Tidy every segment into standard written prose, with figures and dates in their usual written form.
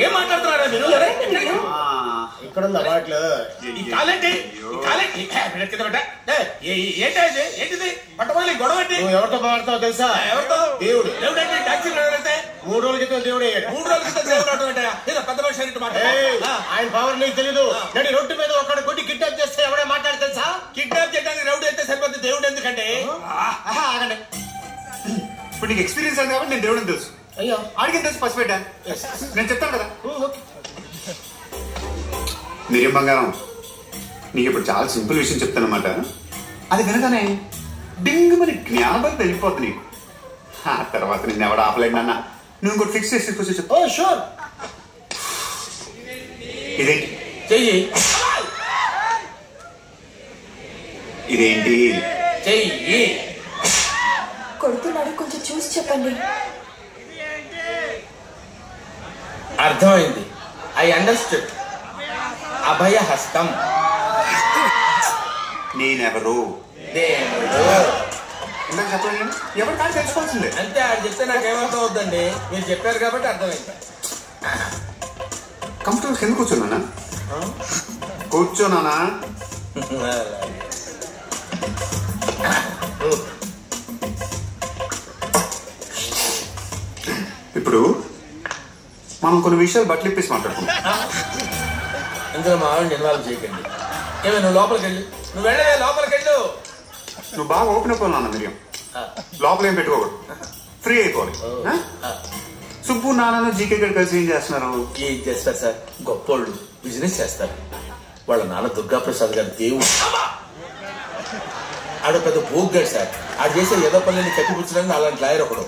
ఏం మాట్లాడుతున్నారా మీరు? ఇక్కడ ఉందా బాట్లు? ఏంటిది పట్టమని గొడవ? ఎవరితో మాట్లాడతావు తెలుసా? ఎవరితో? దేవుడు. దేవుడు అంటే టాక్సీ వెళ్తే 3 రోజుల క్రితం దేవుడు అయ్యాడు. 3 రోజుల క్రితం దేవుడు ఏదో పెద్ద మనిషి ఆయన పవర్ నీకు తెలీదు. నడి రోడ్డు మీద ఒక్కడ కొట్టి కిడ్నాప్ చేస్తే ఎవడే మాట్లాడి తెలుసా? కిడ్నాప్ చేయడానికి రౌడీ అయితే సరిపోతుంది, దేవుడు ఎందుకంటే? ఆగండి. ఇప్పుడు నీకు ఎక్స్పీరియన్స్ అయింది కాబట్టి నేను దేవుడిని తెలుసు. అయ్యో అడిగిన తెలుసు పసిపెట్టా. నేను చెప్తాను కదా. మీరేం బంగారం, నీకు ఇప్పుడు చాలా సింపుల్ విషయం చెప్తాను అనమాట. అది వినగానే డింగ్ మరి జ్ఞాపకం వెళ్ళిపోతుంది నీకు. ఆ తర్వాత నిన్ను ఎవడ ఆపలేడు నాన్న. నువ్వు ఇంకోటి ఫిక్స్ చేసి తీసుకొచ్చి చెప్తా. షూర్. ఇదేంటి? చెయ్యి. ఇదేంటి? చెయ్యి. కొడుతున్నాడు, కొంచెం చూసి చెప్పండి. అర్థమైంది. I understood. అభయ హస్తం. నేనెవరు? దేవుడు. ఇందాక చెప్పలేదు, ఎవరు కానీ తెలుసుకోవాల్సిందే. అంతే, ఆడు చెప్తే నాకేమర్థం అవుతుందండి. మీరు చెప్పారు కాబట్టి అర్థమైంది. కంఫర్టబుల్ కింద కూర్చోనా? కూర్చోనా? ఇప్పుడు మనం కొన్ని విషయాలు బట్టలు ఇప్పేసి మాట్లాడుకుంటాం. ఇందులో మా ఆవిడని ఇన్వాల్వ్ చేయకండి. ఏమే నువ్వు లోపలికి వెళ్ళు. నువ్వు వెళ్ళవే, లోపలికి వెళ్ళు. నువ్వు బాగా ఓపెన్ అయిపోవాలి నాన్న. మిరియం లోపల ఏం పెట్టుకోకూడదు, ఫ్రీ అయిపోవాలి. సుబ్బు నాన్న జీకే గడ్ కలిసి ఏం చేస్తున్నారు? ఏం చేస్తారు సార్, గొప్పోళ్ళు బిజినెస్ చేస్తారు. వాళ్ళ నాన్న దుర్గాప్రసాద్ గారు దేవుడు. ఆడ పెద్ద భోగ్గాడు సార్. ఆడు చేసే ఏదో పనులని కట్టిపుచ్చడానికి అలాంటి లాయర్ ఒకడు.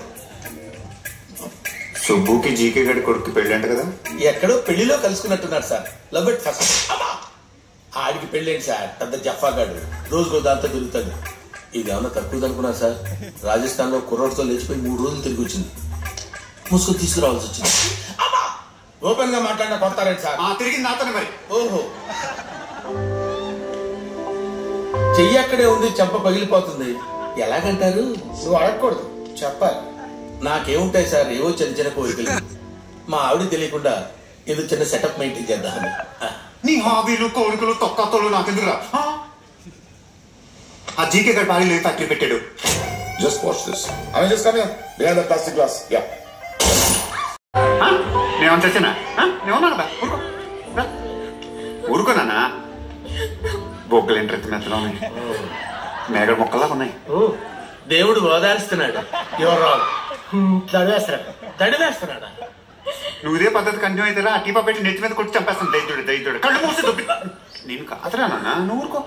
సుబ్బుకి జీకే గడి కొడుకు పెళ్ళి అంట కదా? ఎక్కడో పెళ్లిలో కలుసుకున్నట్టున్నారు సార్. Love at first. ఆడికి పెళ్ళేంటి సార్, పెద్ద జఫాగాడు. రోజుకో దాంతో తిరుగుతాడు. ఇది ఏమన్నా తక్కువ అనుకున్నారు సార్. రాజస్థాన్ లో కుర్రోడ్తో లేచిపోయి 3 రోజులు తిరిగి వచ్చింది. ముసుగు తీసుకురావాల్సి వచ్చింది. ఓపెన్ గా మాట్లాడినా కొడతారండి సార్. తిరిగి నాతోనే మరి. ఓహో, చెయ్యి అక్కడే ఉంది, చెంప పగిలిపోతుంది. ఎలాగంటారు? నువ్వు అడగకూడదు, చెప్పాలి. నాకేముంటాయి సార్, ఏవో చిన్న చిన్న కోరికలు. మా ఆవిడ తెలియకుండా ఏదో చిన్న సెటప్ మెయింటైన్ చేద్దామని. నీ హాబీలు కోరికలు తొక్కతోళ్ళు నాకెందుకురా? ఆ జీకే గడ్ భారీ లేదు ఫ్యాక్టరీ పెట్టాడు. Just watch this. I mean, just come here. Behind the plastic glass. Yeah. నేను చచ్చినా? నేనున్నా కదా. ఊరుకోనా? బొగ్గలు ఏంటి రెత్తి మెత్తలో ఉన్నాయి, మేగడ మొక్కలా ఉన్నాయి. దేవుడు ఓదారుస్తున్నాడు. తడివేస్తున్నాడా? నువ్వు ఇదే పద్ధతి కంటిన్యూ అయితే టీపా పెట్టి నెత్తి మీద కొట్టి చంపేస్తాను. దైత్యుడు దైత్యుడు కళ్ళు మూసి దొబ్బి. నేను కాదురా నాన్న, నువ్వు ఊరుకో.